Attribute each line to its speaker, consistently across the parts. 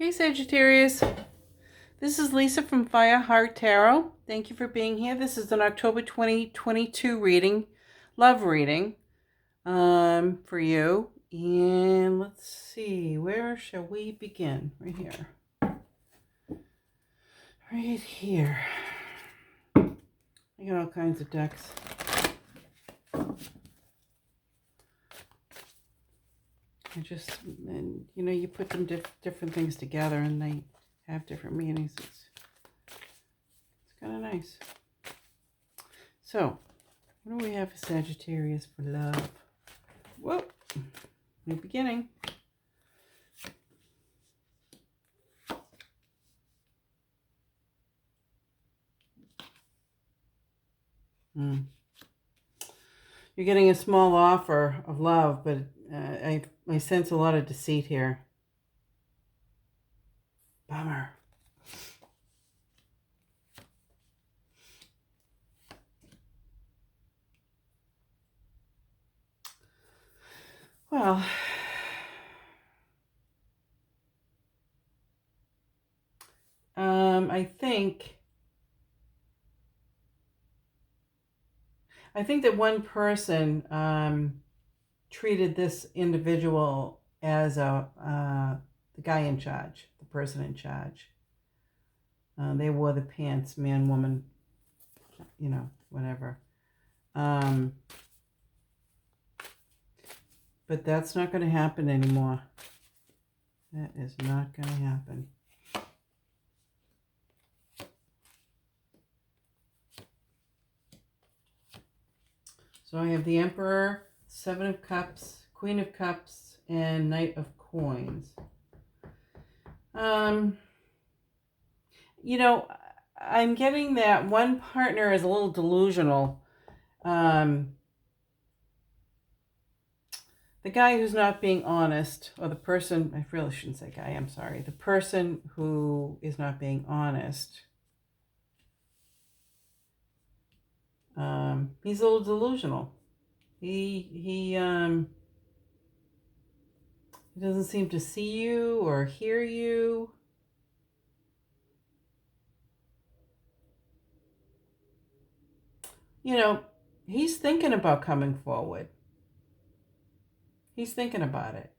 Speaker 1: Hey Sagittarius, this is Lisa from Fireheart Tarot. Thank you for being here. This is an October 2022 reading, love reading for you. And let's see, where shall we begin? Right here. Right here. I got all kinds of decks. And you put them different things together and they have different meanings. It's kind of nice. So, what do we have for Sagittarius for love? Whoa, new beginning. You're getting a small offer of love, but I sense a lot of deceit here. Bummer. Well, I think that one person treated this individual as the guy in charge, the person in charge. They wore the pants, man, woman, whatever. But that's not going to happen anymore. That is not going to happen. So I have the Emperor, Seven of Cups, Queen of Cups, and Knight of Coins. I'm getting that one partner is a little delusional. The guy who's not being honest, or the person, I really shouldn't say guy, I'm sorry. The person who is not being honest, he's a little delusional. He doesn't seem to see you or hear you. He's thinking about coming forward. He's thinking about it.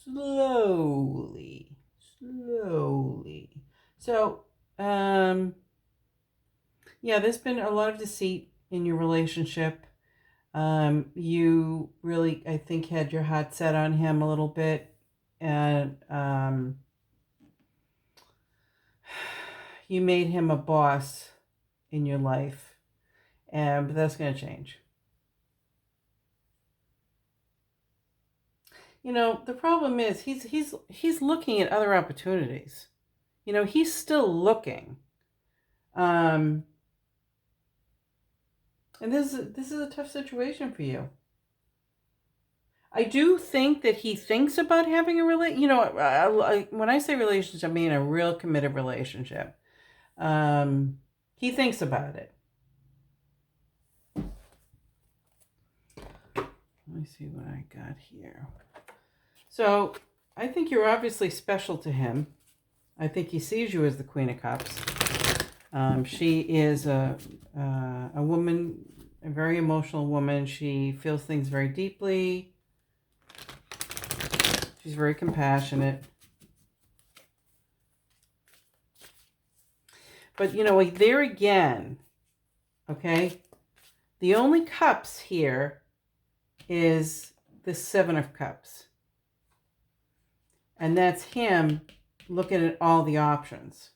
Speaker 1: Slowly. So, there's been a lot of deceit in your relationship. You really, I think, had your heart set on him a little bit. And you made him a boss in your life. But that's going to change. The problem is he's looking at other opportunities. He's still looking. And this is a tough situation for you. I do think that he thinks about having a when I say relationship, I mean a real committed relationship. He thinks about it. Let me see what I got here. So, I think you're obviously special to him. I think he sees you as the Queen of Cups. She is a woman, a very emotional woman. She feels things very deeply. She's very compassionate. But, there again, okay, the only cups here is the Seven of Cups. And that's him looking at all the options.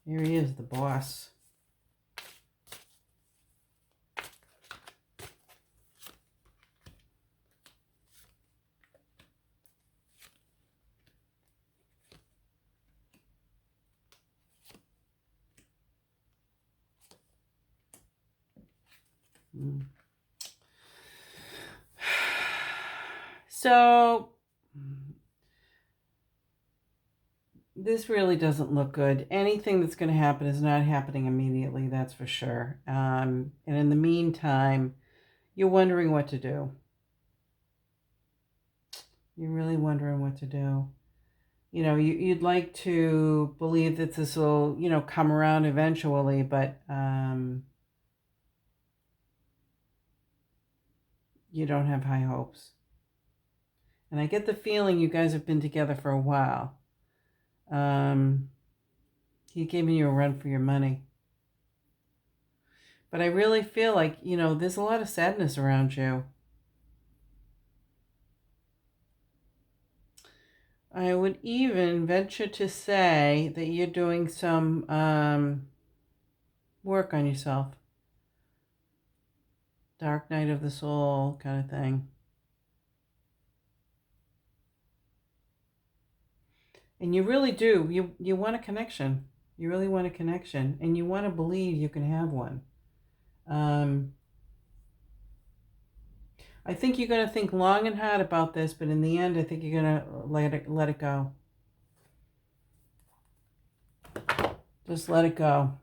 Speaker 1: Here he is, the boss. So, this really doesn't look good. Anything that's going to happen is not happening immediately, that's for sure. And in the meantime, you're wondering what to do. You're really wondering what to do. You know, you'd like to believe that this will, you know, come around eventually, but you don't have high hopes. And I get the feeling you guys have been together for a while. He gave you a run for your money. But I really feel like, you know, there's a lot of sadness around you. I would even venture to say that you're doing some work on yourself. Dark night of the soul kind of thing. And you really do. You want a connection. You really want a connection. And you want to believe you can have one. I think you're going to think long and hard about this, but in the end, I think you're going to let it go. Just let it go.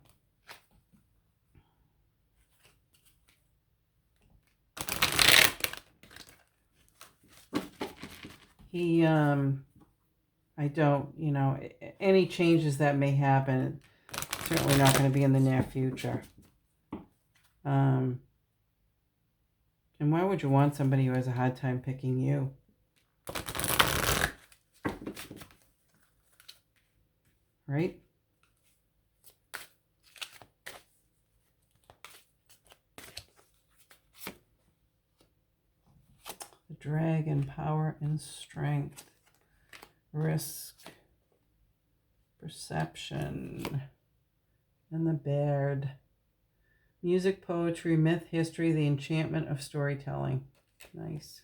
Speaker 1: I don't, you know, any changes that may happen, certainly not going to be in the near future. And why would you want somebody who has a hard time picking you? Right? The dragon, power and strength, risk, perception, and the baird. Music, poetry, myth, history, the enchantment of storytelling. Nice.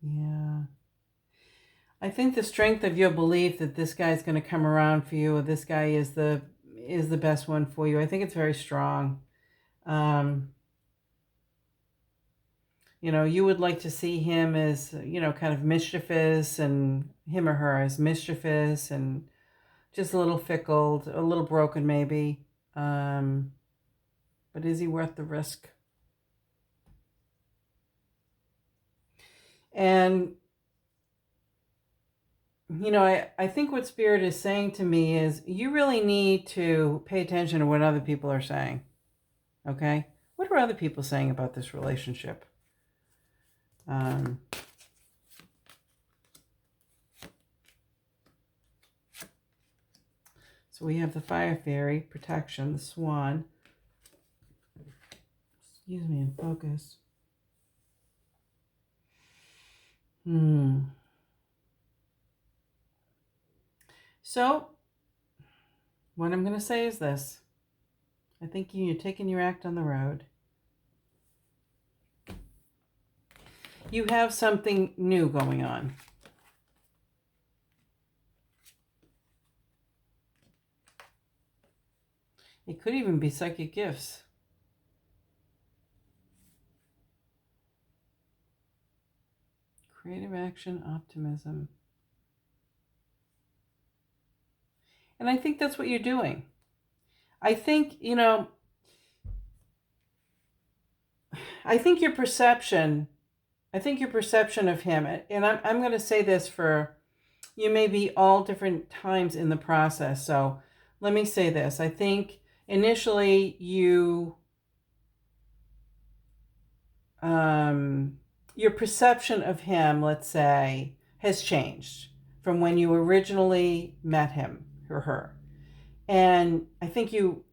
Speaker 1: Yeah. I think the strength of your belief that this guy's going to come around for you, or this guy is the best one for you, I think it's very strong. You know, you would like to see him as, you know, kind of mischievous, and him or her as mischievous and just a little fickle, a little broken maybe. But is he worth the risk? And, you know, I think what Spirit is saying to me is you really need to pay attention to what other people are saying. Okay? What are other people saying about this relationship? So we have the Fire Fairy, protection, the Swan. Excuse me, and focus. So, what I'm going to say is this. I think you're taking your act on the road. You have something new going on. It could even be psychic gifts. Creative action, optimism. And I think that's what you're doing. I think, you know, I think your perception of him, and I'm going to say this for, you may be all different times in the process. So let me say this. I think initially your perception of him, let's say, has changed from when you originally met him or her. And I think you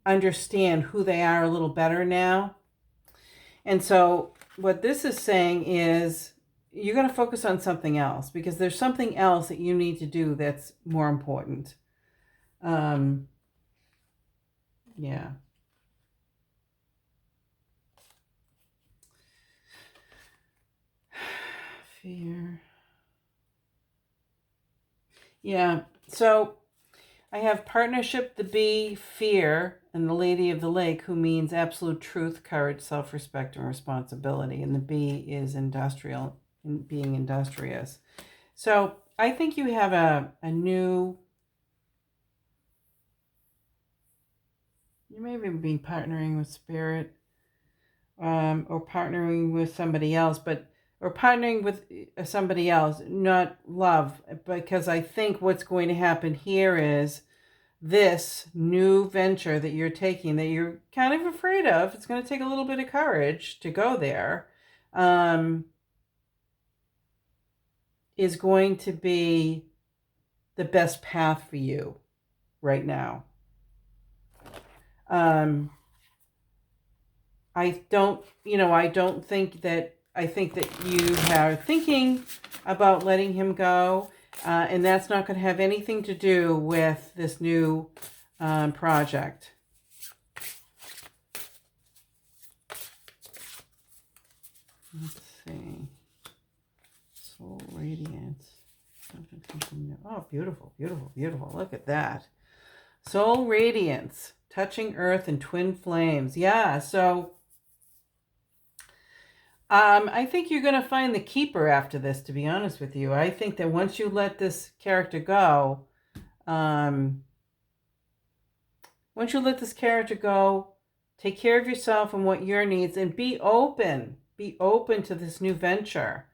Speaker 1: understand who they are a little better now. And so what this is saying is you're going to focus on something else, because there's something else that you need to do that's more important. Yeah. Fear. Yeah. So I have partnership, the bee, fear, and the Lady of the Lake, who means absolute truth, courage, self-respect, and responsibility. And the bee is industrial in being industrious. So I think you have a new, you may even be partnering with spirit, or partnering with somebody else, or partnering with somebody else, not love, because I think what's going to happen here is this new venture that you're taking, that you're kind of afraid of. It's going to take a little bit of courage to go there. Is going to be the best path for you right now. I don't think that, I think that you are thinking about letting him go, and that's not going to have anything to do with this new project. Let's see. Soul Radiance. Oh, beautiful, beautiful, beautiful. Look at that. Soul Radiance. Touching Earth and Twin Flames. Yeah, so I think you're going to find the keeper after this, to be honest with you. I think that once you let this character go, take care of yourself and what your needs, and be open to this new venture.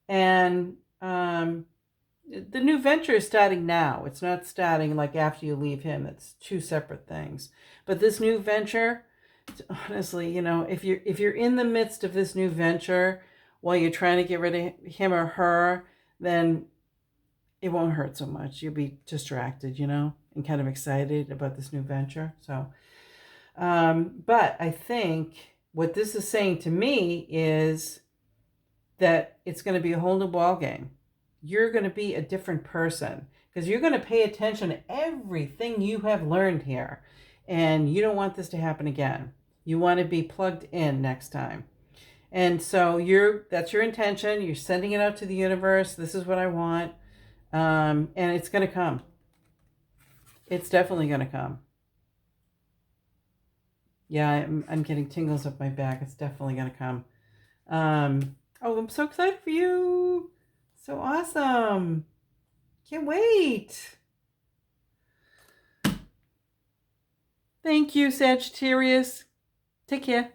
Speaker 1: And the new venture is starting now. It's not starting like after you leave him. It's two separate things. But this new venture, honestly, if you're in the midst of this new venture while you're trying to get rid of him or her, then it won't hurt so much. You'll be distracted, and kind of excited about this new venture. So, but I think what this is saying to me is that it's going to be a whole new ball game. You're going to be a different person because you're going to pay attention to everything you have learned here. And you don't want this to happen again. You want to be plugged in next time. And so that's your intention. You're sending it out to the universe. This is what I want. And it's going to come. It's definitely going to come. Yeah, I'm getting tingles up my back. It's definitely going to come. Oh, I'm so excited for you. So awesome. Can't wait. Thank you, Sagittarius. Take care.